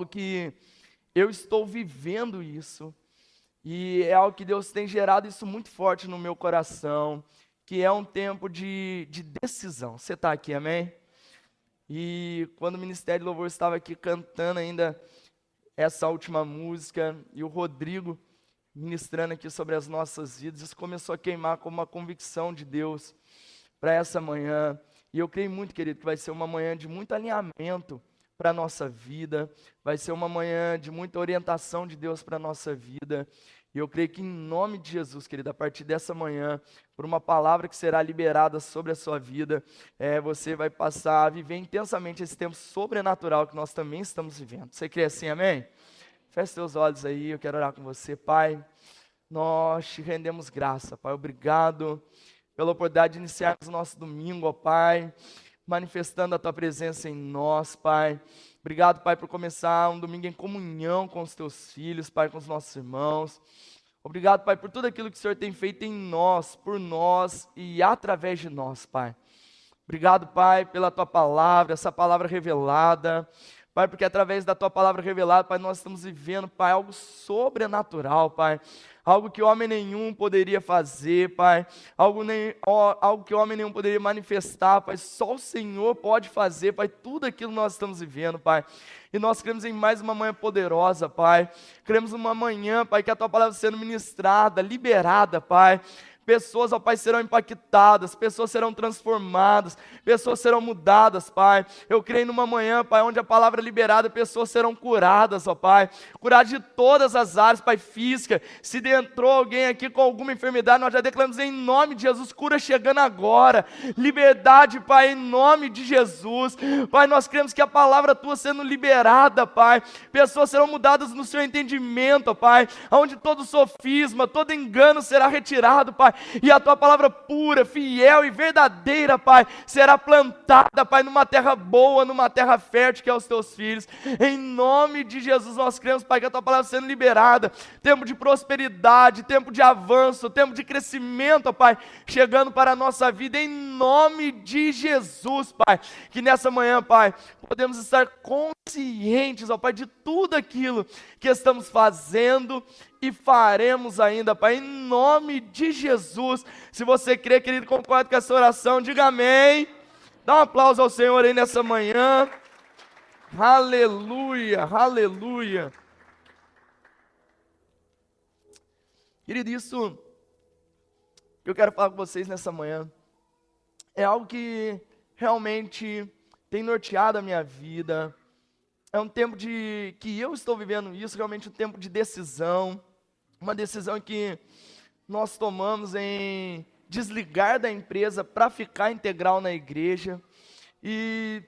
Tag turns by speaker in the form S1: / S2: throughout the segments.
S1: que eu estou vivendo isso, e é algo que Deus tem gerado isso muito forte no meu coração, que é um tempo de decisão. Você está aqui, amém? E quando o Ministério de Louvor estava aqui cantando ainda essa última música, e o Rodrigo ministrando aqui sobre as nossas vidas, isso começou a queimar como uma convicção de Deus para essa manhã. E eu creio muito, querido, que vai ser uma manhã de muito alinhamento para a nossa vida, vai ser uma manhã de muita orientação de Deus para a nossa vida. E eu creio que em nome de Jesus, querido, a partir dessa manhã, por uma palavra que será liberada sobre a sua vida, você vai passar a viver intensamente esse tempo sobrenatural que nós também estamos vivendo. Você crê assim, amém? Feche seus olhos aí, eu quero orar com você, Pai. Nós te rendemos graça, Pai. Obrigado pela oportunidade de iniciarmos o nosso domingo, ó Pai, manifestando a Tua presença em nós, Pai. Obrigado, Pai, por começar um domingo em comunhão com os Teus filhos, Pai, com os nossos irmãos. Obrigado, Pai, por tudo aquilo que o Senhor tem feito em nós, por nós e através de nós, Pai. Obrigado, Pai, pela Tua palavra, essa palavra revelada. Pai, porque através da Tua palavra revelada, Pai, nós estamos vivendo, Pai, algo sobrenatural, Pai. Algo que homem nenhum poderia fazer, Pai. Algo que homem nenhum poderia manifestar, Pai. Só o Senhor pode fazer, Pai, tudo aquilo que nós estamos vivendo, Pai. E nós cremos em mais uma manhã poderosa, Pai. Cremos numa manhã, Pai, que a Tua palavra sendo ministrada, liberada, Pai. Pessoas, ó Pai, serão impactadas, pessoas serão transformadas, pessoas serão mudadas, Pai. Eu creio numa manhã, Pai, onde a palavra é liberada, pessoas serão curadas, ó Pai. Curadas de todas as áreas, Pai, física. Se entrou alguém aqui com alguma enfermidade, nós já declaramos em nome de Jesus, cura chegando agora. Liberdade, Pai, em nome de Jesus. Pai, nós cremos que a palavra Tua sendo liberada, Pai. Pessoas serão mudadas no seu entendimento, ó Pai. Onde todo sofisma, todo engano será retirado, Pai. E a Tua palavra pura, fiel e verdadeira, Pai, será plantada, Pai, numa terra boa, numa terra fértil que é os Teus filhos. Em nome de Jesus nós cremos, Pai, que a Tua palavra sendo liberada, tempo de prosperidade, tempo de avanço, tempo de crescimento, ó Pai, chegando para a nossa vida, em nome de Jesus, Pai, que nessa manhã, Pai, podemos estar conscientes, ó Pai, de tudo aquilo que estamos fazendo e faremos ainda, Pai, em nome de Jesus. Se você crê, querido, concorda com essa oração, diga amém. Dá um aplauso ao Senhor aí nessa manhã. Aleluia, aleluia. Querido, isso que eu quero falar com vocês nessa manhã é algo que realmente tem norteado a minha vida. É um tempo que eu estou vivendo isso, realmente um tempo de decisão. Uma decisão que nós tomamos em desligar da empresa para ficar integral na igreja. E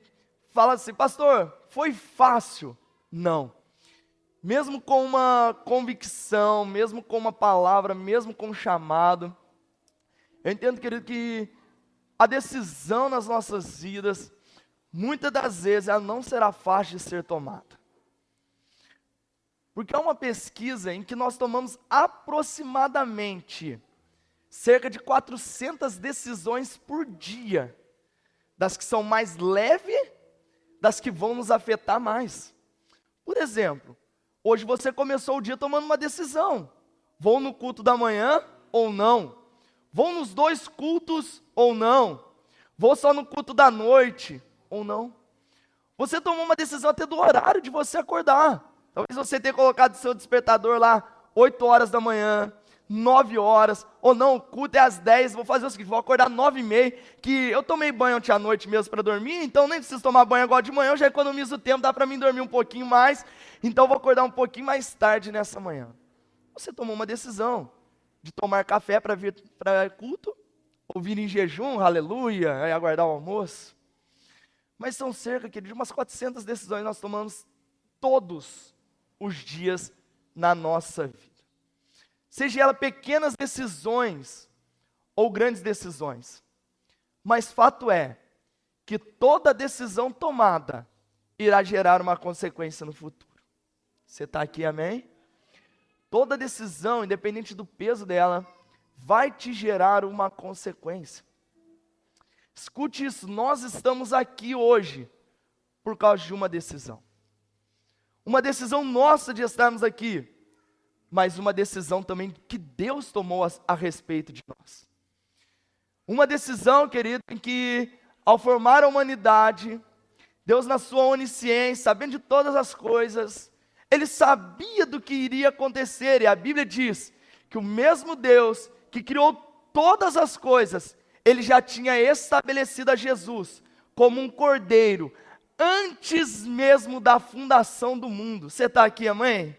S1: fala assim, pastor, foi fácil? Não. Mesmo com uma convicção, mesmo com uma palavra, mesmo com um chamado, eu entendo, querido, que a decisão nas nossas vidas, muitas das vezes, ela não será fácil de ser tomada. Porque é uma pesquisa em que nós tomamos aproximadamente cerca de 400 decisões por dia, das que são mais leves, das que vão nos afetar mais. Por exemplo, hoje você começou o dia tomando uma decisão: vou no culto da manhã ou não? Vou nos 2 cultos ou não? Vou só no culto da noite ou não? Você tomou uma decisão até do horário de você acordar. Talvez você tenha colocado seu despertador lá 8 horas da manhã, 9 horas, ou não, o culto é às 10, vou fazer o seguinte, vou acordar 9h30, que eu tomei banho ontem à noite mesmo para dormir, então nem preciso tomar banho agora de manhã, eu já economizo o tempo, dá para mim dormir um pouquinho mais, então vou acordar um pouquinho mais tarde nessa manhã. Você tomou uma decisão de tomar café para vir para culto, ou vir em jejum, aleluia, e aguardar o almoço. Mas são cerca de umas 400 decisões nós tomamos todos os dias na nossa vida. Seja ela pequenas decisões ou grandes decisões. Mas fato é que toda decisão tomada irá gerar uma consequência no futuro. Você está aqui, amém? Toda decisão, independente do peso dela, vai te gerar uma consequência. Escute isso, nós estamos aqui hoje por causa de uma decisão. uma decisão nossa de estarmos aqui, mas uma decisão também que Deus tomou a respeito de nós. Uma decisão, querido, em que ao formar a humanidade, Deus na sua onisciência, sabendo de todas as coisas, Ele sabia do que iria acontecer, e a Bíblia diz que o mesmo Deus que criou todas as coisas, Ele já tinha estabelecido a Jesus como um cordeiro, antes mesmo da fundação do mundo. Você está aqui, amém?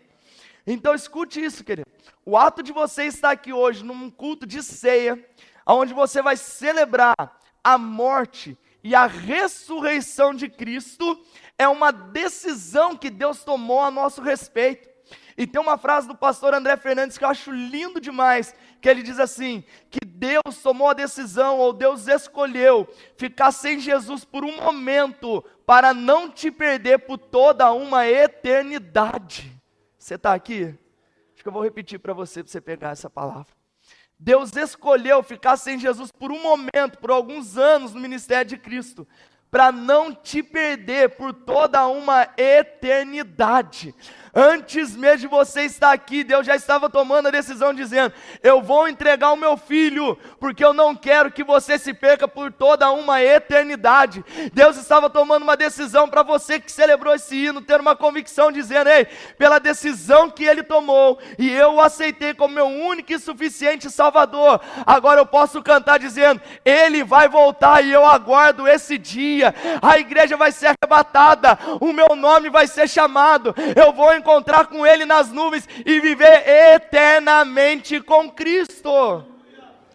S1: Então escute isso, querido. O ato de você estar aqui hoje, num culto de ceia, onde você vai celebrar a morte e a ressurreição de Cristo, é uma decisão que Deus tomou a nosso respeito. E tem uma frase do pastor André Fernandes que eu acho lindo demais, que ele diz assim, que Deus tomou a decisão, ou Deus escolheu, ficar sem Jesus por um momento, para não te perder por toda uma eternidade. Você está aqui? Acho que eu vou repetir para você pegar essa palavra. Deus escolheu ficar sem Jesus por um momento, por alguns anos no ministério de Cristo, para não te perder por toda uma eternidade. Antes mesmo de você estar aqui, Deus já estava tomando a decisão dizendo, eu vou entregar o meu filho, porque eu não quero que você se perca por toda uma eternidade. Deus estava tomando uma decisão para você que celebrou esse hino, ter uma convicção dizendo, ei, pela decisão que Ele tomou, e eu o aceitei como meu único e suficiente Salvador, agora eu posso cantar dizendo, Ele vai voltar e eu aguardo esse dia, a igreja vai ser arrebatada, o meu nome vai ser chamado, eu vou encontrar com Ele nas nuvens e viver eternamente com Cristo.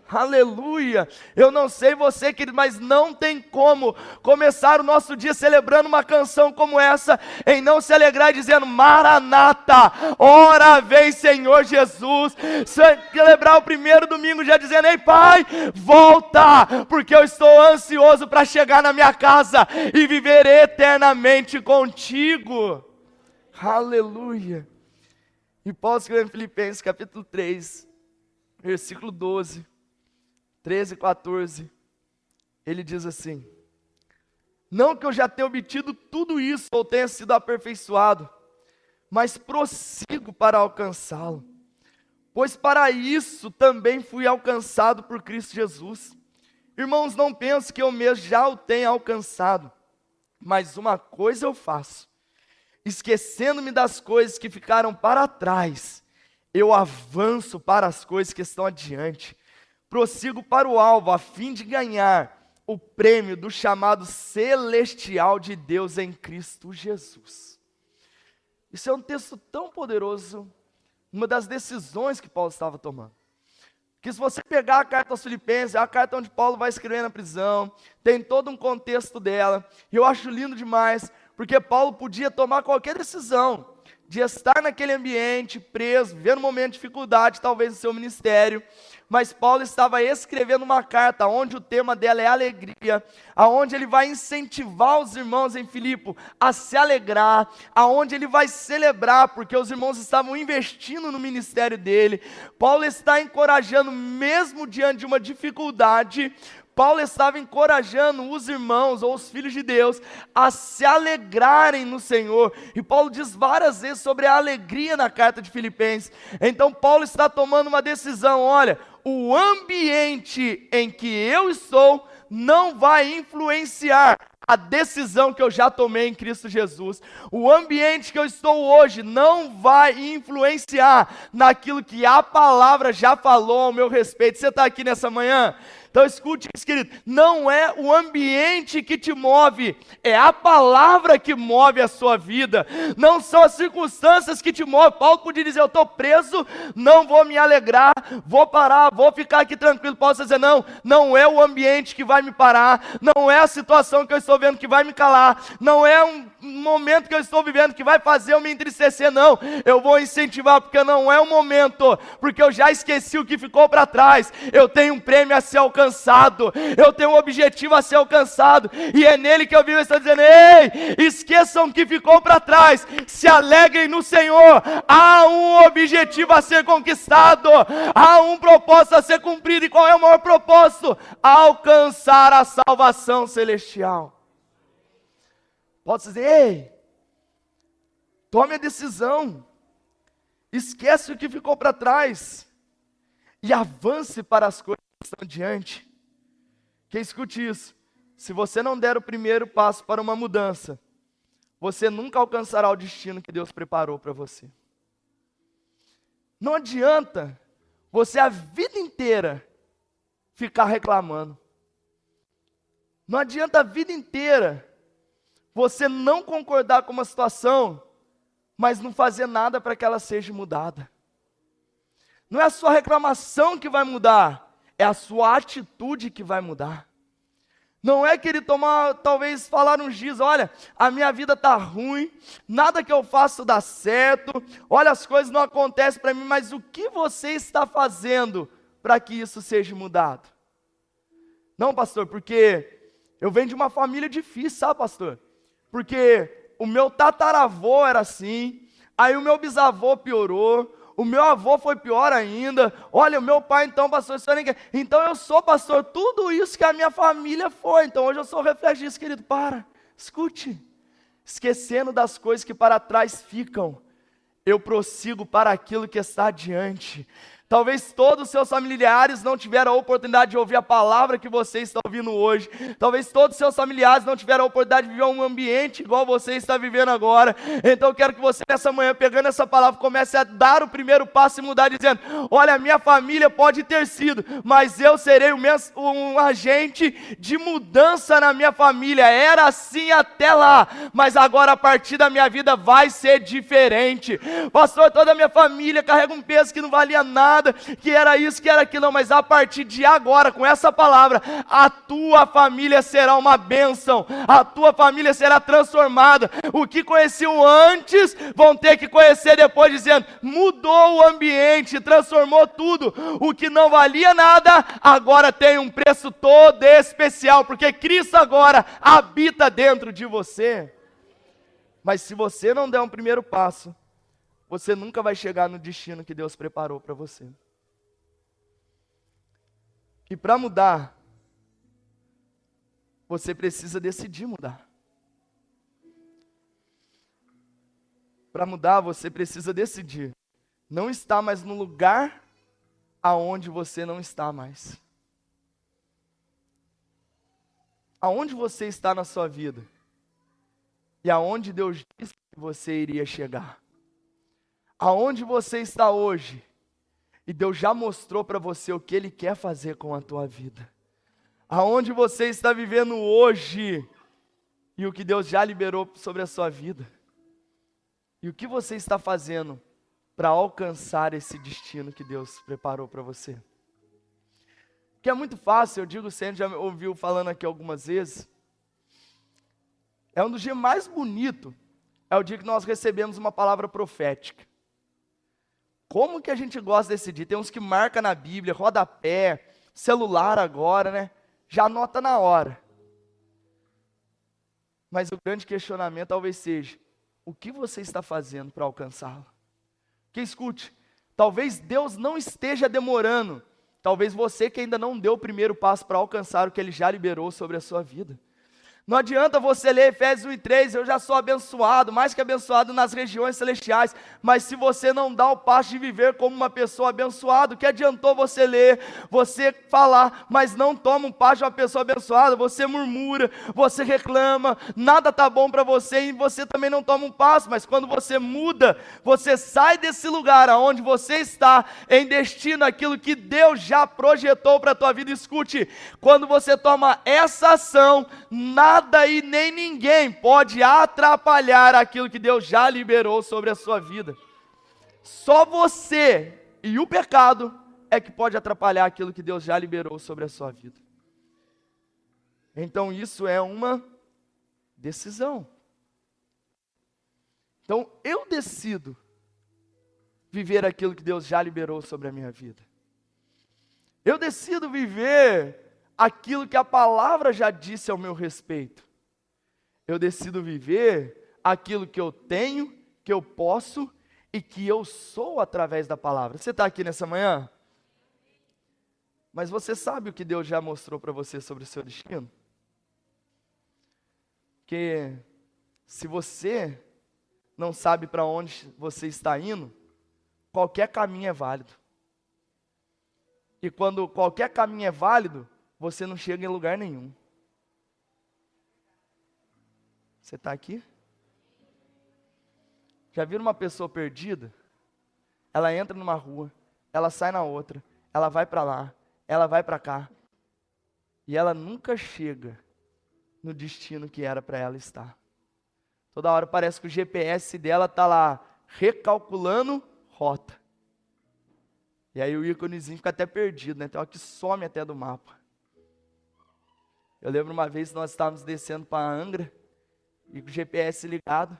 S1: Aleluia. Eu não sei você, querido, mas não tem como começar o nosso dia celebrando uma canção como essa, em não se alegrar dizendo, Maranata, ora vem Senhor Jesus. Celebrar o primeiro domingo já dizendo, ei Pai, volta, porque eu estou ansioso para chegar na minha casa e viver eternamente contigo. Aleluia. E Paulo escreve em Filipenses capítulo 3, versículo 12, 13 e 14, ele diz assim, não que eu já tenha obtido tudo isso, ou tenha sido aperfeiçoado, mas prossigo para alcançá-lo, pois para isso também fui alcançado por Cristo Jesus. Irmãos, não penso que eu mesmo já o tenha alcançado, mas uma coisa eu faço, esquecendo-me das coisas que ficaram para trás, eu avanço para as coisas que estão adiante, prossigo para o alvo, a fim de ganhar o prêmio do chamado celestial de Deus em Cristo Jesus. Isso é um texto tão poderoso, uma das decisões que Paulo estava tomando. Que se você pegar a carta aos Filipenses, é a carta onde Paulo vai escrever na prisão, tem todo um contexto dela, e eu acho lindo demais, porque Paulo podia tomar qualquer decisão, de estar naquele ambiente, preso, vivendo um momento de dificuldade, talvez no seu ministério, mas Paulo estava escrevendo uma carta, onde o tema dela é alegria, aonde ele vai incentivar os irmãos em Filipe a se alegrar, aonde ele vai celebrar, porque os irmãos estavam investindo no ministério dele. Paulo está encorajando, mesmo diante de uma dificuldade, Paulo estava encorajando os irmãos, ou os filhos de Deus, a se alegrarem no Senhor, e Paulo diz várias vezes sobre a alegria na carta de Filipenses. Então Paulo está tomando uma decisão, olha, o ambiente em que eu estou não vai influenciar a decisão que eu já tomei em Cristo Jesus. O ambiente que eu estou hoje não vai influenciar naquilo que a palavra já falou ao meu respeito. Você está aqui nessa manhã? Então escute isso, querido, não é o ambiente que te move, é a palavra que move a sua vida, não são as circunstâncias que te movem. Paulo podia dizer, eu estou preso, não vou me alegrar, vou parar, vou ficar aqui tranquilo. Paulo dizer, não é o ambiente que vai me parar, não é a situação que eu estou vendo que vai me calar, não é um momento que eu estou vivendo que vai fazer eu me entristecer, não, eu vou incentivar, porque não é o momento, porque eu já esqueci o que ficou para trás, eu tenho um prêmio a ser alcançado, eu tenho um objetivo a ser alcançado, e é nele que eu vivo. Estou dizendo, ei, esqueçam o que ficou para trás, se alegrem no Senhor, há um objetivo a ser conquistado, há um propósito a ser cumprido. E qual é o maior propósito? Alcançar a salvação celestial. Pode dizer, ei, Tome a decisão. Esquece o que ficou para trás. E avance para as coisas que estão diante. Que escute isso. Se você não der o primeiro passo para uma mudança, você nunca alcançará o destino que Deus preparou para você. Não adianta você a vida inteira ficar reclamando. Não adianta a vida inteira você não concordar com uma situação, mas não fazer nada para que ela seja mudada. Não é a sua reclamação que vai mudar, é a sua atitude que vai mudar. Não é que ele talvez falar uns dias, olha, a minha vida está ruim, nada que eu faço dá certo, olha, as coisas não acontecem para mim, mas o que você está fazendo para que isso seja mudado? Não, pastor, porque eu venho de uma família difícil, sabe, pastor? Porque o meu tataravô era assim, aí o meu bisavô piorou, o meu avô foi pior ainda, olha, o meu pai então, pastor, o senhor nem quer. Então eu sou, pastor, tudo isso que a minha família foi, então hoje eu sou o reflexo disso, querido. Escute, esquecendo das coisas que para trás ficam, eu prossigo para aquilo que está adiante. Talvez todos os seus familiares não tiveram a oportunidade de ouvir a palavra que você está ouvindo hoje. Talvez todos os seus familiares não tiveram a oportunidade de viver um ambiente igual você está vivendo agora. Então eu quero que você nessa manhã, pegando essa palavra, comece a dar o primeiro passo e mudar, dizendo, olha, a minha família pode ter sido, mas eu serei um agente de mudança na minha família. Era assim até lá, mas agora a partir da minha vida vai ser diferente. Pastor, toda a minha família carrega um peso que não valia nada, que era isso, que era aquilo, mas a partir de agora, com essa palavra, a tua família será uma bênção, a tua família será transformada. O que conheciam antes, vão ter que conhecer depois, dizendo, mudou o ambiente, transformou tudo. O que não valia nada, agora tem um preço todo especial, porque Cristo agora habita dentro de você. Mas se você não der um primeiro passo, você nunca vai chegar no destino que Deus preparou para você. E para mudar, você precisa decidir mudar. Para mudar, você precisa decidir. Não estar mais no lugar aonde você não está mais. Aonde você está na sua vida? E aonde Deus disse que você iria chegar? Aonde você está hoje, e Deus já mostrou para você o que Ele quer fazer com a tua vida. Aonde você está vivendo hoje, e o que Deus já liberou sobre a sua vida. E o que você está fazendo para alcançar esse destino que Deus preparou para você. Que é muito fácil, eu digo sempre, já ouviu falando aqui algumas vezes, é um dos dias mais bonitos, é o dia que nós recebemos uma palavra profética. Como que a gente gosta desse dia? Tem uns que marca na Bíblia, rodapé, celular agora, né? Já anota na hora. Mas o grande questionamento talvez seja, o que você está fazendo para alcançá-lo? Que escute, talvez Deus não esteja demorando, talvez você que ainda não deu o primeiro passo para alcançar o que Ele já liberou sobre a sua vida. Não adianta você ler Efésios 1:3, eu já sou abençoado, mais que abençoado nas regiões celestiais, mas se você não dá o passo de viver como uma pessoa abençoada, o que adiantou você ler, você falar, mas não toma um passo de uma pessoa abençoada, você murmura, você reclama, nada está bom para você e você também não toma um passo, mas quando você muda, você sai desse lugar aonde você está, em destino aquilo que Deus já projetou para a tua vida. Escute, quando você toma essa ação, nada e nem ninguém pode atrapalhar aquilo que Deus já liberou sobre a sua vida. Só você e o pecado é que pode atrapalhar aquilo que Deus já liberou sobre a sua vida. Então isso é uma decisão. Então eu decido viver aquilo que Deus já liberou sobre a minha vida. Eu decido viver aquilo que a palavra já disse ao meu respeito. Eu decido viver aquilo que eu tenho, que eu posso e que eu sou através da palavra. Você está aqui nessa manhã? Mas você sabe o que Deus já mostrou para você sobre o seu destino? Que se você não sabe para onde você está indo, qualquer caminho é válido. E quando qualquer caminho é válido, você não chega em lugar nenhum. Você está aqui? Já viram uma pessoa perdida? Ela entra numa rua, ela sai na outra, ela vai para lá, ela vai para cá. E ela nunca chega no destino que era para ela estar. Toda hora parece que o GPS dela está lá, recalculando rota. E aí o íconezinho fica até perdido, né? Tem hora que some até do mapa. Eu lembro uma vez nós estávamos descendo para Angra, e com o GPS ligado.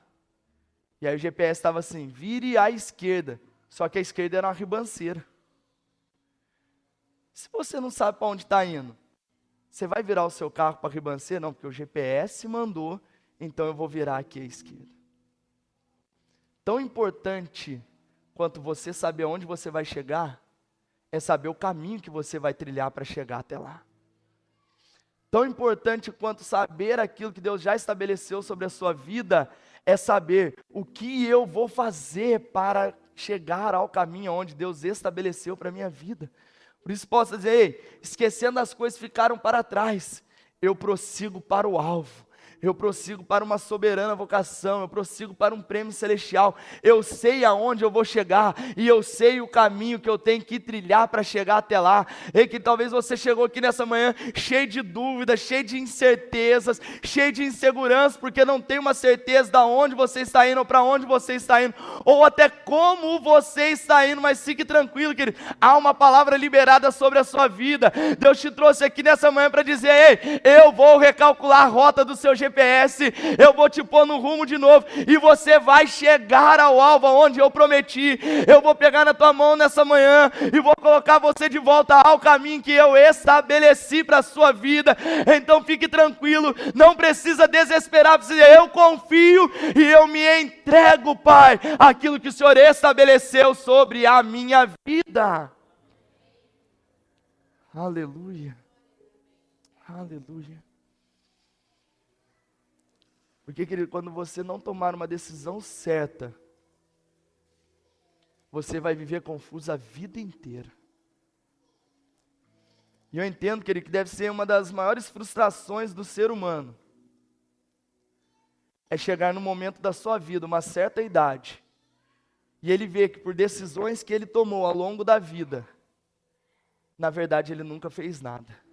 S1: E aí o GPS estava assim, vire à esquerda. Só que a esquerda era uma ribanceira. Se você não sabe para onde está indo, você vai virar o seu carro para a ribanceira? Não, porque o GPS mandou, então eu vou virar aqui à esquerda. Tão importante quanto você saber onde você vai chegar, é saber o caminho que você vai trilhar para chegar até lá. Tão importante quanto saber aquilo que Deus já estabeleceu sobre a sua vida, é saber o que eu vou fazer para chegar ao caminho onde Deus estabeleceu para a minha vida. Por isso posso dizer, ei, esquecendo as coisas que ficaram para trás, eu prossigo para o alvo. Eu prossigo para uma soberana vocação, eu prossigo para um prêmio celestial. Eu sei aonde eu vou chegar e eu sei o caminho que eu tenho que trilhar para chegar até lá. E que talvez você chegou aqui nessa manhã cheio de dúvidas, cheio de incertezas, cheio de insegurança, porque não tem uma certeza de onde você está indo ou para onde você está indo, ou até como você está indo, mas fique tranquilo, querido. Há uma palavra liberada sobre a sua vida. Deus te trouxe aqui nessa manhã para dizer, ei, eu vou recalcular a rota do seu GPS, eu vou te pôr no rumo de novo, e você vai chegar ao alvo onde eu prometi. Eu vou pegar na tua mão nessa manhã, e vou colocar você de volta ao caminho que eu estabeleci para a sua vida. Então fique tranquilo, não precisa desesperar, precisa dizer, eu confio, e eu me entrego, Pai, aquilo que o Senhor estabeleceu sobre a minha vida. Aleluia, aleluia. Porque, querido, quando você não tomar uma decisão certa, você vai viver confuso a vida inteira. E eu entendo, querido, que deve ser uma das maiores frustrações do ser humano, é chegar no momento da sua vida, uma certa idade, e ele vê que por decisões que ele tomou ao longo da vida, na verdade ele nunca fez nada.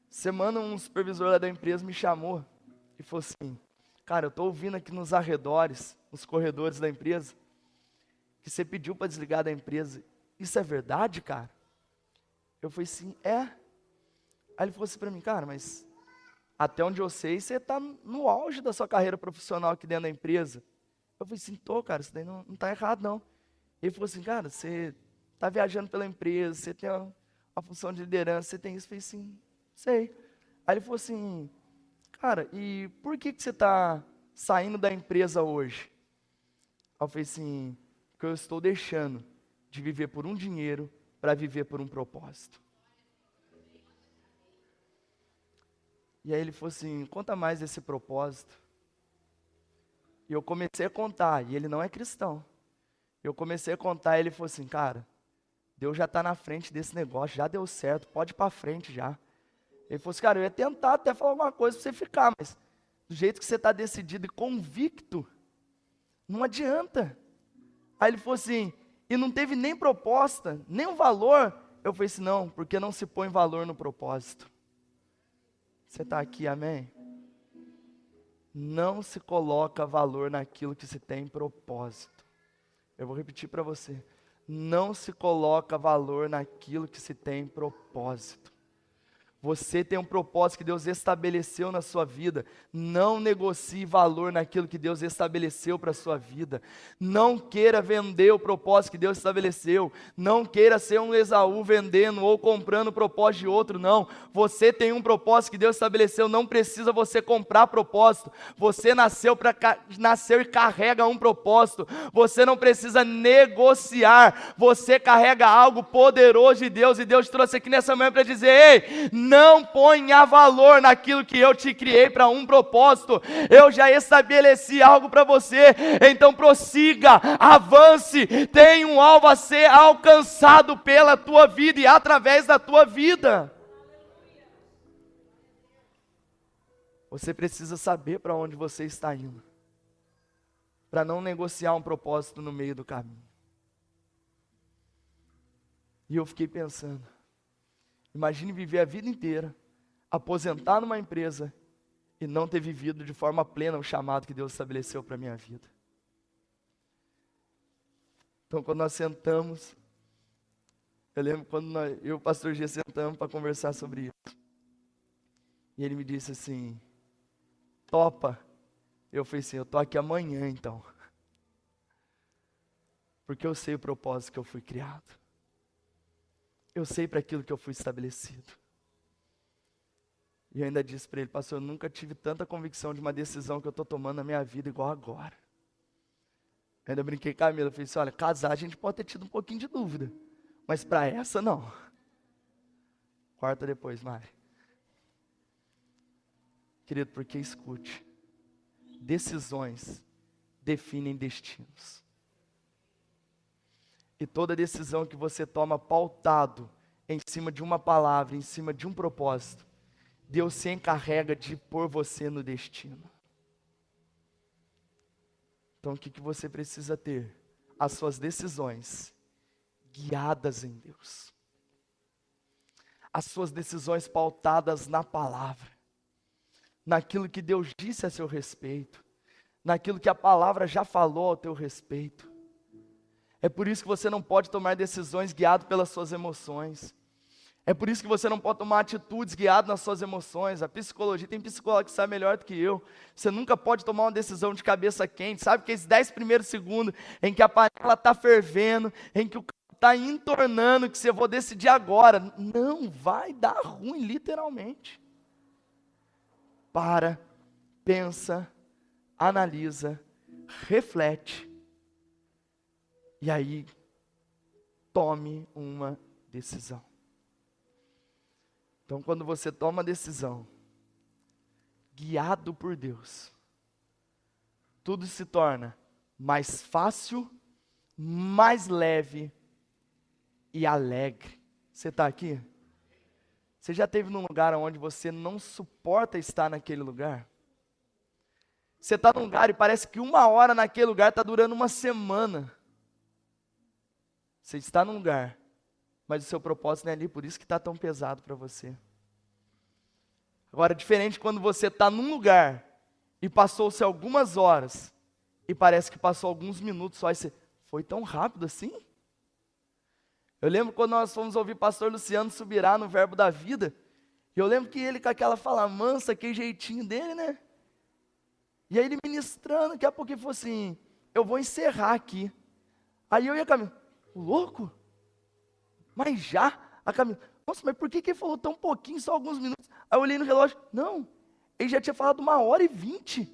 S1: Semana um supervisor lá da empresa me chamou e falou assim, cara, eu estou ouvindo aqui nos arredores, nos corredores da empresa, que você pediu para desligar da empresa. Isso é verdade, cara? Eu falei assim, é. Aí ele falou assim para mim, cara, mas até onde eu sei, você está no auge da sua carreira profissional aqui dentro da empresa. Eu falei assim, tô, cara, isso daí não está errado não. Ele falou assim, cara, você está viajando pela empresa, você tem uma função de liderança, você tem isso. Eu falei assim, sei. Aí ele falou assim, cara, e por que você está saindo da empresa hoje? Aí eu falei assim, porque eu estou deixando de viver por um dinheiro para viver por um propósito. E aí ele falou assim, conta mais desse propósito. E eu comecei a contar, e ele não é cristão. Eu comecei a contar, e ele falou assim, cara, Deus já está na frente desse negócio, já deu certo, pode ir para frente já. Ele falou assim, cara, eu ia tentar até falar alguma coisa para você ficar, mas do jeito que você está decidido e convicto, não adianta. Aí ele falou assim, e não teve nem proposta, nem um valor. Eu falei assim, não, porque não se põe valor no propósito. Você está aqui, amém? Não se coloca valor naquilo que se tem propósito. Eu vou repetir para você. Não se coloca valor naquilo que se tem propósito. Você tem um propósito que Deus estabeleceu na sua vida. Não negocie valor naquilo que Deus estabeleceu para a sua vida. Não queira vender o propósito que Deus estabeleceu. Não queira ser um Esaú vendendo ou comprando o propósito de outro, não. Você tem um propósito que Deus estabeleceu, não precisa você comprar propósito. Você nasceu e carrega um propósito. Você não precisa negociar. Você carrega algo poderoso de Deus, e Deus trouxe aqui nessa manhã para dizer, ei, não ponha valor naquilo que eu te criei para um propósito. Eu já estabeleci algo para você, então prossiga, avance, tem um alvo a ser alcançado pela tua vida e através da tua vida. Você precisa saber para onde você está indo, para não negociar um propósito no meio do caminho. E eu fiquei pensando, imagine viver a vida inteira, aposentar numa empresa e não ter vivido de forma plena o chamado que Deus estabeleceu para a minha vida. Então quando nós sentamos, eu lembro quando eu e o pastor G sentamos para conversar sobre isso. E ele me disse assim, topa? Eu falei assim, eu estou aqui amanhã então. Porque eu sei o propósito que eu fui criado. Eu sei para aquilo que eu fui estabelecido. E eu ainda disse para ele, pastor, eu nunca tive tanta convicção de uma decisão que eu estou tomando na minha vida igual agora. Eu ainda brinquei com a Camila, eu falei assim, olha, casar a gente pode ter tido um pouquinho de dúvida, mas para essa não. Corta depois, Mari. Querido, porque escute, decisões definem destinos. E toda decisão que você toma pautado em cima de uma palavra, em cima de um propósito, Deus se encarrega de pôr você no destino. Então o que você precisa ter? As suas decisões guiadas em Deus. As suas decisões pautadas na palavra. Naquilo que Deus disse a seu respeito. Naquilo que a palavra já falou ao teu respeito. É por isso que você não pode tomar decisões guiado pelas suas emoções. É por isso que você não pode tomar atitudes guiado nas suas emoções. A psicologia, tem psicólogo que sabe melhor do que eu. Você nunca pode tomar uma decisão de cabeça quente. Sabe que esses 10 primeiros segundos em que a panela está fervendo, em que o carro está entornando, que você vou decidir agora. Não, vai dar ruim, literalmente. Para, pensa, analisa, reflete. E aí, tome uma decisão. Então, quando você toma a decisão, guiado por Deus, tudo se torna mais fácil, mais leve e alegre. Você está aqui? Você já esteve num lugar onde você não suporta estar naquele lugar? Você está num lugar e parece que 1 hora naquele lugar está durando 1 semana. Você está num lugar, mas o seu propósito não é ali, por isso que está tão pesado para você. Agora, diferente quando você está num lugar e passou-se algumas horas e parece que passou alguns minutos só e você, foi tão rápido assim? Eu lembro quando nós fomos ouvir o pastor Luciano Subirá no Verbo da Vida, e eu lembro que ele com aquela fala mansa, aquele jeitinho dele, né? E aí ele ministrando, daqui a pouco ele falou assim, eu vou encerrar aqui. Aí eu e a Camila, louco? Mas já? A Camila, nossa, mas por que ele falou tão pouquinho, só alguns minutos? Aí eu olhei no relógio, não, ele já tinha falado 1h20.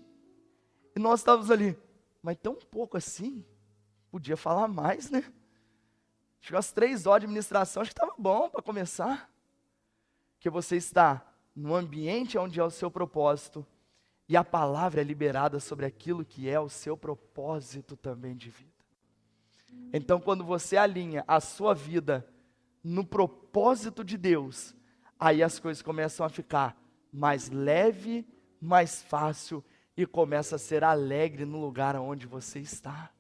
S1: E nós estávamos ali, mas tão pouco assim? Podia falar mais, né? Chegou às 3 horas de administração, acho que estava bom para começar. Porque você está no ambiente onde é o seu propósito, e a palavra é liberada sobre aquilo que é o seu propósito também de vida. Então, quando você alinha a sua vida no propósito de Deus, aí as coisas começam a ficar mais leve, mais fácil, e começa a ser alegre no lugar onde você está.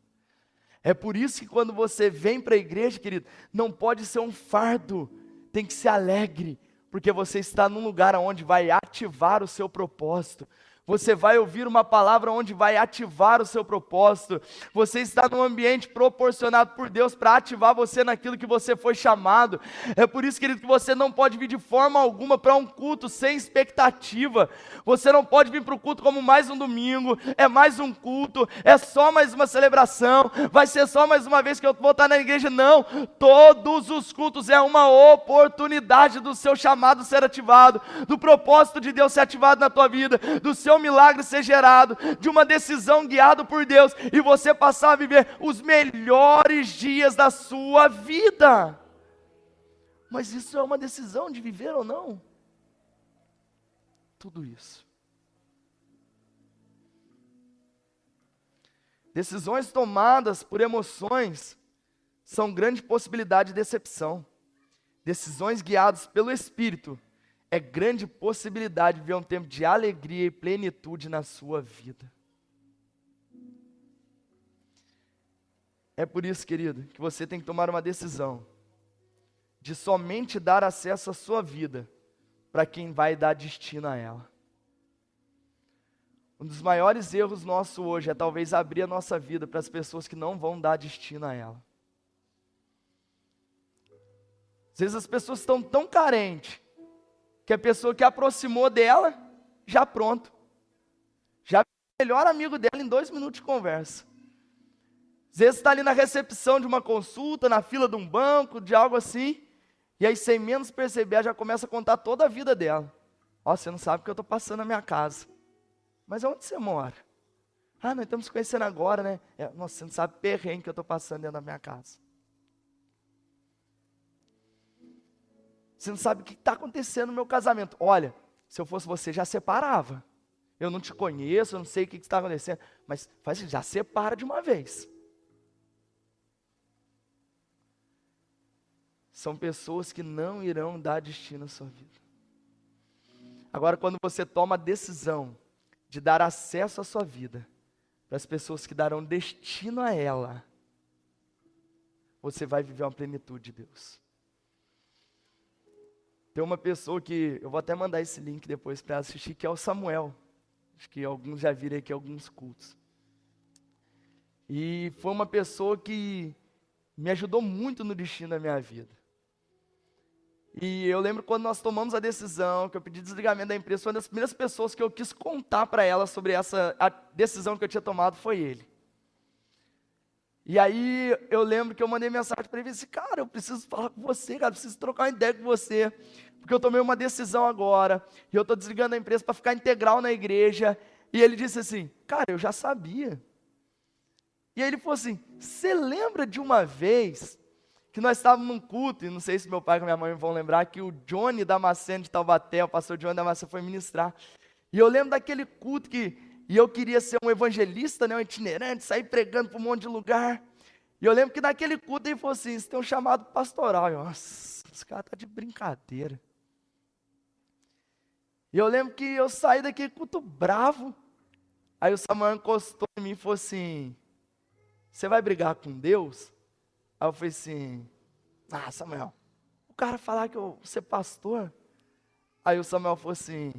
S1: É por isso que quando você vem para a igreja, querido, não pode ser um fardo, tem que ser alegre, porque você está num lugar onde vai ativar o seu propósito. Você vai ouvir uma palavra onde vai ativar o seu propósito. Você está num ambiente proporcionado por Deus para ativar você naquilo que você foi chamado. É por isso, querido, que você não pode vir de forma alguma para um culto sem expectativa. Você não pode vir para o culto como mais um domingo, é mais um culto, é só mais uma celebração, vai ser só mais uma vez que eu vou estar na igreja. Não, todos os cultos é uma oportunidade do seu chamado ser ativado, do propósito de Deus ser ativado na tua vida, do seu milagre ser gerado, de uma decisão guiada por Deus, e você passar a viver os melhores dias da sua vida. Mas isso é uma decisão de viver ou não? tudo isso. Decisões tomadas por emoções são grande possibilidade de decepção. Decisões guiadas pelo Espírito é grande possibilidade de ver um tempo de alegria e plenitude na sua vida. É por isso, querido, que você tem que tomar uma decisão de somente dar acesso à sua vida para quem vai dar destino a ela. Um dos maiores erros nossos hoje é talvez abrir a nossa vida para as pessoas que não vão dar destino a ela. Às vezes as pessoas estão tão carentes que a pessoa que aproximou dela, já pronto. Já é o melhor amigo dela em 2 minutos de conversa. Às vezes está ali na recepção de uma consulta, na fila de um banco, de algo assim, e aí sem menos perceber, ela já começa a contar toda a vida dela. Ó, você não sabe o que eu estou passando na minha casa. Mas onde você mora? Ah, nós estamos se conhecendo agora, né? Nossa, você não sabe o perrengue que eu estou passando dentro da minha casa. Você não sabe o que está acontecendo no meu casamento. Olha, se eu fosse você, já separava. Eu não te conheço, eu não sei o que está acontecendo. Mas faz isso, já separa de uma vez. São pessoas que não irão dar destino à sua vida. Agora, quando você toma a decisão de dar acesso à sua vida para as pessoas que darão destino a ela, você vai viver uma plenitude de Deus. Tem uma pessoa que, eu vou até mandar esse link depois para assistir, que é o Samuel. Acho que alguns já viram aqui alguns cultos. E foi uma pessoa que me ajudou muito no destino da minha vida. E eu lembro quando nós tomamos a decisão, que eu pedi desligamento da empresa, foi uma das primeiras pessoas que eu quis contar para ela sobre a decisão que eu tinha tomado, foi ele. E aí eu lembro que eu mandei mensagem para ele e disse, cara, eu preciso falar com você, cara, eu preciso trocar uma ideia com você, porque eu tomei uma decisão agora, e eu estou desligando a empresa para ficar integral na igreja. E ele disse assim, cara, eu já sabia. E aí ele falou assim, você lembra de uma vez que nós estávamos num culto, e não sei se meu pai e minha mãe vão lembrar, que o Johnny Damasceno de Taubaté, o pastor Johnny Damasceno foi ministrar. E eu lembro daquele culto e eu queria ser um evangelista, né, um itinerante, sair pregando para um monte de lugar. E eu lembro que naquele culto ele falou assim, você tem um chamado pastoral. Eu, nossa, esse cara está de brincadeira. E eu lembro que eu saí daquele culto bravo. Aí o Samuel encostou em mim e falou assim, você vai brigar com Deus? Aí eu falei assim, Samuel, o cara falar que eu vou ser pastor. Aí o Samuel falou assim,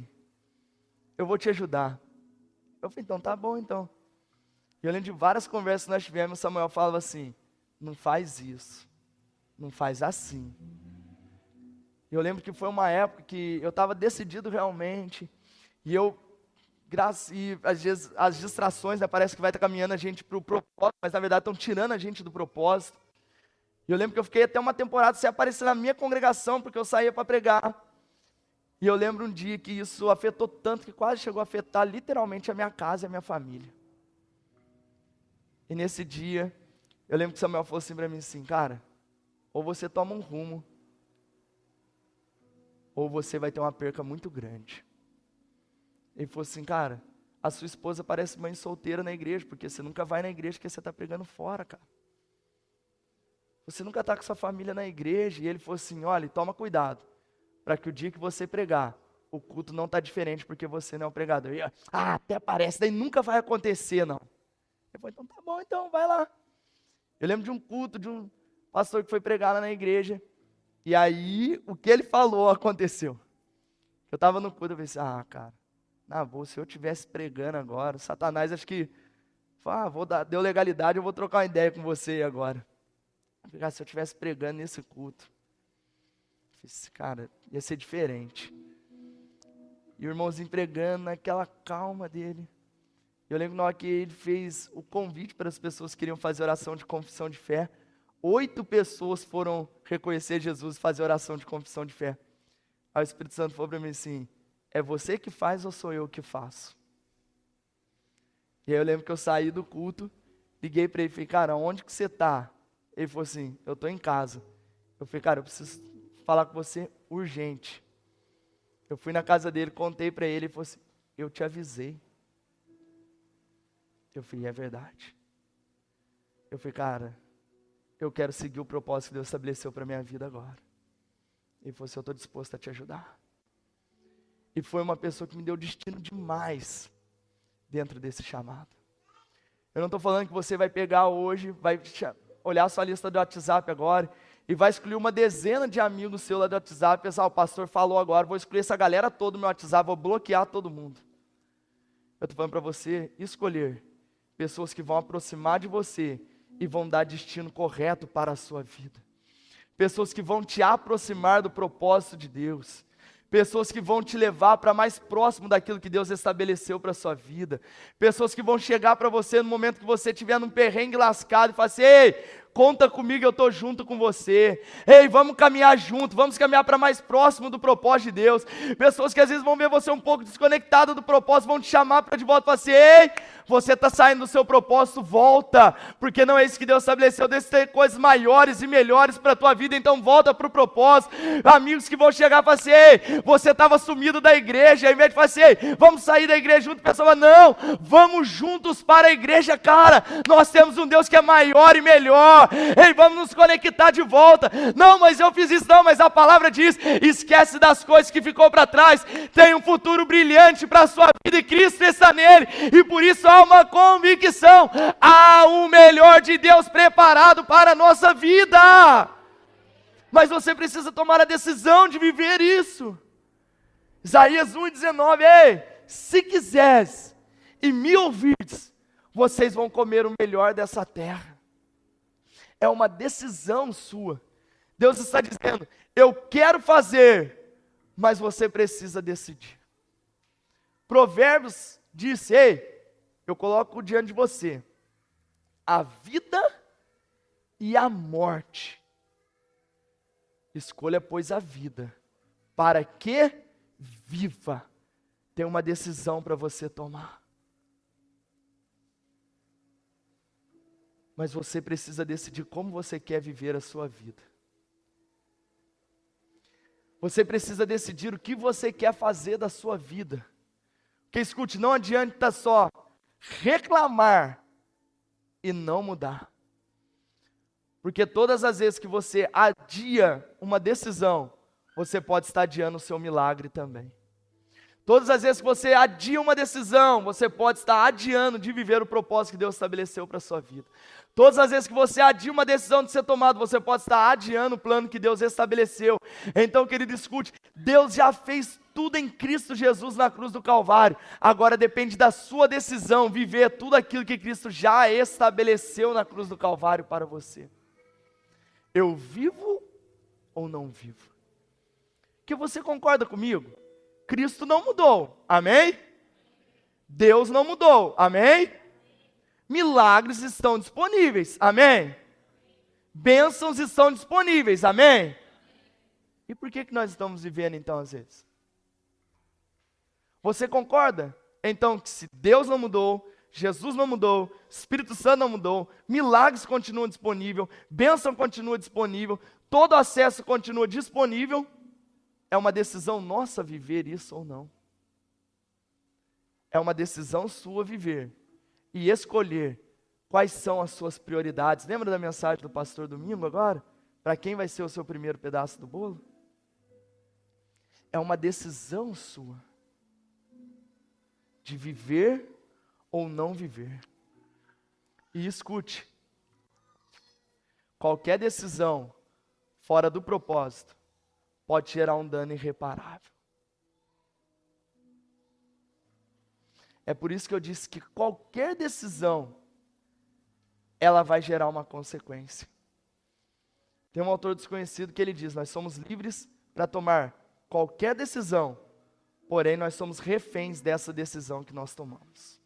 S1: eu vou te ajudar. Eu falei, então tá bom então. E eu lembro de várias conversas que nós tivemos, o Samuel falava assim, não faz isso, não faz assim. E eu lembro que foi uma época que eu estava decidido realmente, e às vezes as distrações, né, parece que vai estar caminhando a gente para o propósito, mas na verdade estão tirando a gente do propósito. E eu lembro que eu fiquei até uma temporada sem aparecer na minha congregação, porque eu saía para pregar. E eu lembro um dia que isso afetou tanto, que quase chegou a afetar literalmente a minha casa e a minha família. E nesse dia, eu lembro que Samuel falou assim para mim assim, cara, ou você toma um rumo, ou você vai ter uma perca muito grande. Ele falou assim, cara, a sua esposa parece mãe solteira na igreja, porque você nunca vai na igreja porque você está pregando fora, cara. Você nunca está com sua família na igreja. E ele falou assim, olha, toma cuidado, para que o dia que você pregar, o culto não está diferente, porque você não é um pregador. E eu, até parece, daí nunca vai acontecer, não. Ele falou, então tá bom, então vai lá. Eu lembro de um culto, de um pastor que foi pregar lá na igreja, e aí, o que ele falou aconteceu. Eu estava no culto, eu pensei, cara, na boa, se eu estivesse pregando agora, Satanás acho que, deu legalidade, eu vou trocar uma ideia com você agora. Se eu estivesse pregando nesse culto, cara, ia ser diferente. E o irmãozinho pregando naquela calma dele. Eu lembro na hora que ele fez o convite para as pessoas que queriam fazer oração de confissão de fé. 8 pessoas foram reconhecer Jesus e fazer oração de confissão de fé. Aí o Espírito Santo falou para mim assim, é você que faz ou sou eu que faço? E aí eu lembro que eu saí do culto, liguei para ele e falei, cara, onde que você está? Ele falou assim, eu estou em casa. Eu falei, cara, eu preciso falar com você urgente. Eu fui na casa dele, contei para ele, ele falou assim, eu te avisei. Eu falei, é verdade. Eu falei, cara, eu quero seguir o propósito que Deus estabeleceu para minha vida agora. Ele falou assim, eu estou disposto a te ajudar. E foi uma pessoa que me deu destino demais dentro desse chamado. Eu não estou falando que você vai pegar hoje, vai olhar a sua lista do WhatsApp agora e vai escolher uma dezena de amigos seus lá do WhatsApp. Pessoal, o pastor falou agora, vou escolher essa galera toda no meu WhatsApp, vou bloquear todo mundo. Eu estou falando para você escolher pessoas que vão aproximar de você e vão dar destino correto para a sua vida. Pessoas que vão te aproximar do propósito de Deus. Pessoas que vão te levar para mais próximo daquilo que Deus estabeleceu para a sua vida. Pessoas que vão chegar para você no momento que você estiver num perrengue lascado e falar assim, ei, conta comigo, eu estou junto com você. Ei, vamos caminhar junto, vamos caminhar para mais próximo do propósito de Deus. Pessoas que às vezes vão ver você um pouco desconectado do propósito, vão te chamar para de volta e falar assim, ei, você está saindo do seu propósito, volta, porque não é isso que Deus estabeleceu, Deus tem coisas maiores e melhores para a tua vida, então volta para o propósito. Amigos que vão chegar e falar assim, ei, você estava sumido da igreja, ao invés de falar assim, ei, vamos sair da igreja junto, o pessoal fala, não, vamos juntos para a igreja, cara, nós temos um Deus que é maior e melhor, ei, vamos nos conectar de volta. Não, mas eu fiz isso, não, mas a palavra diz, esquece das coisas que ficou para trás, tem um futuro brilhante para a sua vida e Cristo está nele, e por isso há uma convicção, há o melhor de Deus preparado para a nossa vida, mas você precisa tomar a decisão de viver isso. Isaías 1,19, ei, se quiseres e me ouvirdes, vocês vão comer o melhor dessa terra. É uma decisão sua. Deus está dizendo, eu quero fazer, mas você precisa decidir. Provérbios disse, ei, eu coloco diante de você a vida e a morte. Escolha, pois, a vida, para que viva. Tem uma decisão para você tomar. Mas você precisa decidir como você quer viver a sua vida. Você precisa decidir o que você quer fazer da sua vida. Porque escute, não adianta só reclamar e não mudar. Porque todas as vezes que você adia uma decisão, você pode estar adiando o seu milagre também. Todas as vezes que você adia uma decisão, você pode estar adiando de viver o propósito que Deus estabeleceu para a sua vida. Todas as vezes que você adia uma decisão de ser tomada, você pode estar adiando o plano que Deus estabeleceu. Então, querido, escute, Deus já fez tudo em Cristo Jesus na cruz do Calvário. Agora depende da sua decisão, viver tudo aquilo que Cristo já estabeleceu na cruz do Calvário para você. Eu vivo ou não vivo? Que você concorda comigo? Cristo não mudou, amém? Deus não mudou, amém? Milagres estão disponíveis, amém? Bênçãos estão disponíveis, amém? E por que nós estamos vivendo então às vezes? Você concorda? Então que se Deus não mudou, Jesus não mudou, Espírito Santo não mudou, milagres continuam disponíveis, bênção continua disponível, todo acesso continua disponível, é uma decisão nossa viver isso ou não. É uma decisão sua viver e escolher quais são as suas prioridades. Lembra da mensagem do pastor domingo agora? Para quem vai ser o seu primeiro pedaço do bolo? É uma decisão sua de viver ou não viver. E escute, qualquer decisão fora do propósito pode gerar um dano irreparável. É por isso que eu disse que qualquer decisão, ela vai gerar uma consequência. Tem um autor desconhecido que ele diz, nós somos livres para tomar qualquer decisão, porém nós somos reféns dessa decisão que nós tomamos.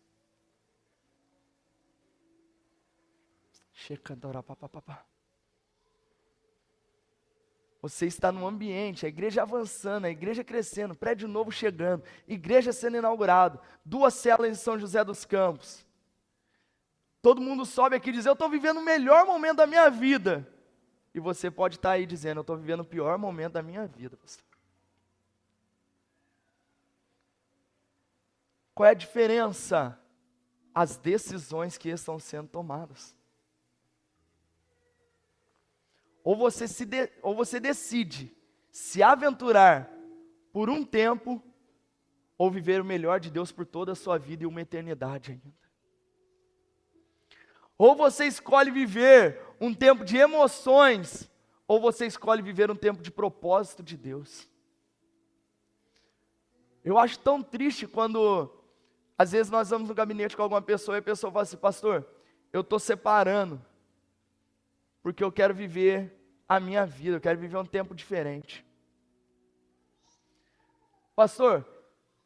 S1: Você está num ambiente, a igreja avançando, a igreja crescendo, prédio novo chegando, igreja sendo inaugurado, 2 células em São José dos Campos. Todo mundo sobe aqui e diz, eu estou vivendo o melhor momento da minha vida. E você pode estar aí dizendo, eu estou vivendo o pior momento da minha vida, pastor. Qual é a diferença? As decisões que estão sendo tomadas. Ou você decide se aventurar por um tempo, ou viver o melhor de Deus por toda a sua vida e uma eternidade ainda. Ou você escolhe viver um tempo de emoções, ou você escolhe viver um tempo de propósito de Deus. Eu acho tão triste quando, às vezes nós vamos no gabinete com alguma pessoa e a pessoa fala assim: pastor, eu estou separando, porque eu quero viver a minha vida, eu quero viver um tempo diferente. Pastor,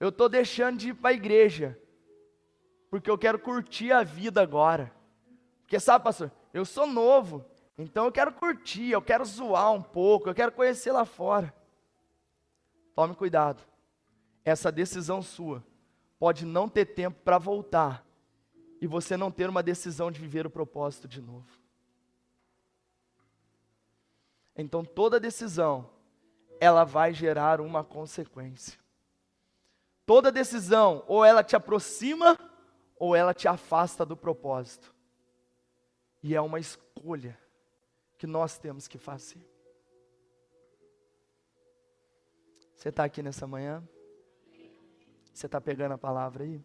S1: eu estou deixando de ir para a igreja, porque eu quero curtir a vida agora. Porque sabe, pastor, eu sou novo, então eu quero curtir, eu quero zoar um pouco, eu quero conhecer lá fora. Tome cuidado, essa decisão sua pode não ter tempo para voltar, e você não ter uma decisão de viver o propósito de novo. Então toda decisão, ela vai gerar uma consequência. Toda decisão, ou ela te aproxima, ou ela te afasta do propósito. E é uma escolha que nós temos que fazer. Você está aqui nessa manhã? Você está pegando a palavra aí?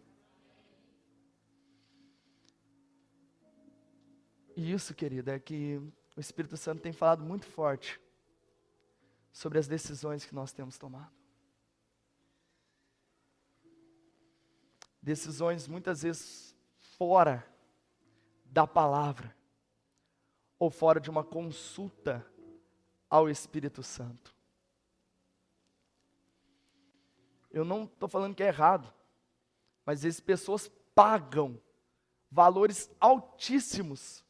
S1: E isso, querida, é que o Espírito Santo tem falado muito forte sobre as decisões que nós temos tomado. Decisões muitas vezes fora da palavra, ou fora de uma consulta ao Espírito Santo. Eu não estou falando que é errado, mas as pessoas pagam valores altíssimos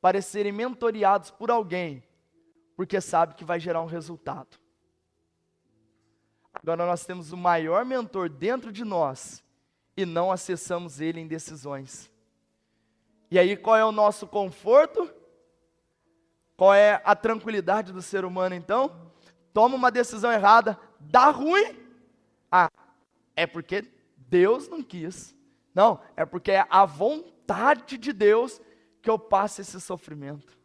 S1: para serem mentoreados por alguém, porque sabe que vai gerar um resultado. Agora nós temos o maior mentor dentro de nós, e não acessamos ele em decisões. E aí qual é o nosso conforto? Qual é a tranquilidade do ser humano então? Toma uma decisão errada, dá ruim. Ah, é porque Deus não quis. Não, é porque é a vontade de Deus que eu passe esse sofrimento.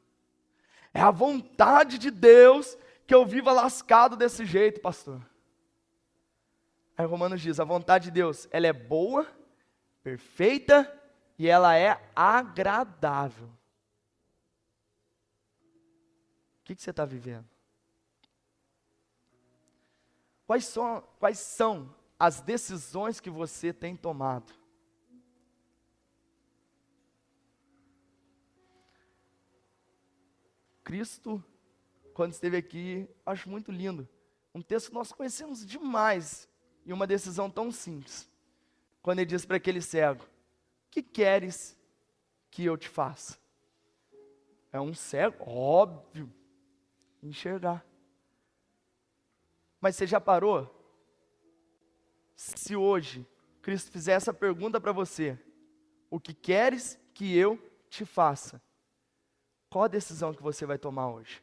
S1: É a vontade de Deus que eu viva lascado desse jeito, pastor. Aí Romanos diz, a vontade de Deus, ela é boa, perfeita e ela é agradável. O que você está vivendo? Quais são as decisões que você tem tomado? Cristo, quando esteve aqui, acho muito lindo. Um texto que nós conhecemos demais, e uma decisão tão simples. Quando ele diz para aquele cego, o que queres que eu te faça? É um cego, óbvio, enxergar. Mas você já parou? Se hoje Cristo fizer essa pergunta para você, o que queres que eu te faça? Qual a decisão que você vai tomar hoje?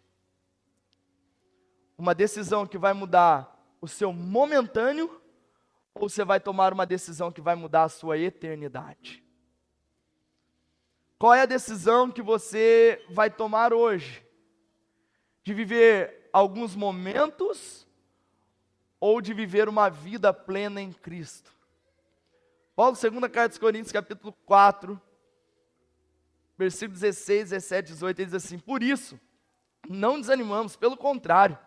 S1: Uma decisão que vai mudar o seu momentâneo, ou você vai tomar uma decisão que vai mudar a sua eternidade? Qual é a decisão que você vai tomar hoje? De viver alguns momentos ou de viver uma vida plena em Cristo? Paulo, 2ª carta aos Coríntios, capítulo 4, versículos 16, 17, 18, ele diz assim: por isso, não desanimamos, pelo contrário,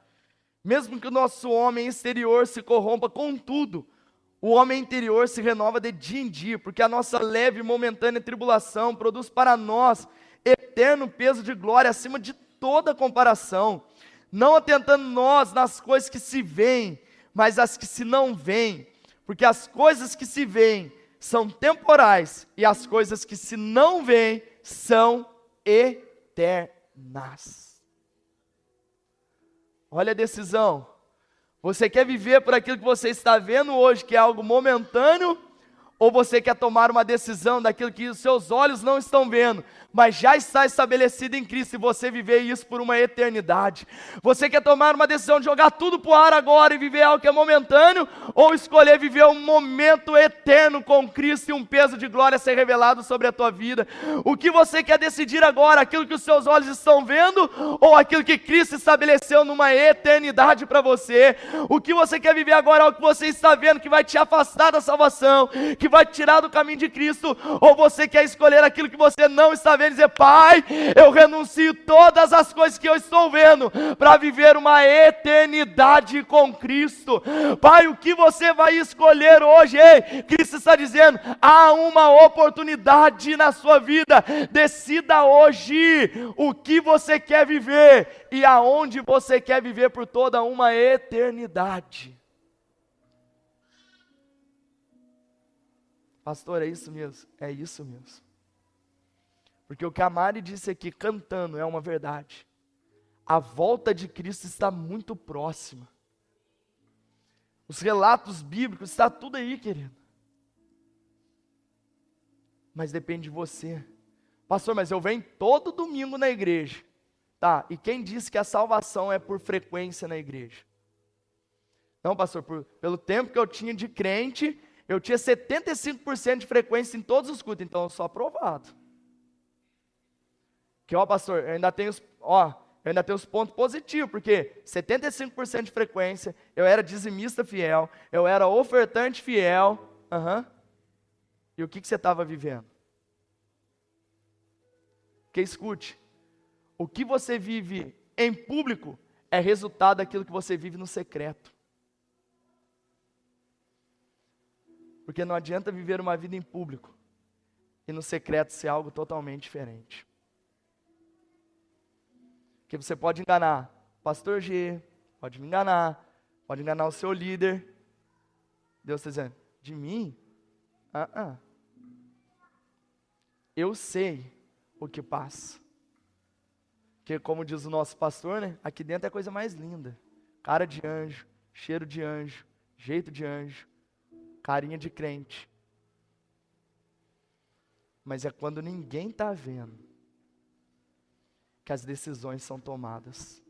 S1: mesmo que o nosso homem exterior se corrompa, contudo, o homem interior se renova de dia em dia, porque a nossa leve e momentânea tribulação produz para nós eterno peso de glória acima de toda comparação, não atentando nós nas coisas que se veem, mas as que se não veem, porque as coisas que se veem são temporais, e as coisas que se não veem são eternas. Olha a decisão. Você quer viver por aquilo que você está vendo hoje, que é algo momentâneo, Ou você quer tomar uma decisão daquilo que os seus olhos não estão vendo, mas já está estabelecido em Cristo e você viver isso por uma eternidade? Você quer tomar uma decisão de jogar tudo para o ar agora e viver algo que é momentâneo, ou escolher viver um momento eterno com Cristo e um peso de glória ser revelado sobre a tua vida? O que você quer decidir agora? Aquilo que os seus olhos estão vendo, ou aquilo que Cristo estabeleceu numa eternidade para você? O que você quer viver agora é o que você está vendo, que vai te afastar da salvação, que vai te tirar do caminho de Cristo, ou você quer escolher aquilo que você não está vendo e dizer: Pai, eu renuncio todas as coisas que eu estou vendo para viver uma eternidade com Cristo? Pai, o que você vai escolher hoje? Ei, Cristo está dizendo: há uma oportunidade na sua vida, decida hoje o que você quer viver e aonde você quer viver por toda uma eternidade. Pastor, é isso mesmo? É isso mesmo. Porque o que a Mari disse aqui, cantando, é uma verdade. A volta de Cristo está muito próxima. Os relatos bíblicos, está tudo aí, querido. Mas depende de você. Pastor, mas eu venho todo domingo na igreja. Tá, e quem disse que a salvação é por frequência na igreja? Não, pastor, pelo tempo que eu tinha de crente, eu tinha 75% de frequência em todos os cultos, então eu sou aprovado. Que, pastor, eu ainda tenho os pontos positivos, porque 75% de frequência, eu era dizimista fiel, eu era ofertante fiel. E o que você estava vivendo? Que escute, o que você vive em público é resultado daquilo que você vive no secreto. Porque não adianta viver uma vida em público e no secreto ser algo totalmente diferente. Porque você pode enganar o pastor G, pode me enganar, pode enganar o seu líder. Deus está dizendo: de mim? Eu sei o que passa. Porque, como diz o nosso pastor, né, aqui dentro é a coisa mais linda. Cara de anjo, cheiro de anjo, jeito de anjo, carinha de crente. Mas é quando ninguém está vendo que as decisões são tomadas.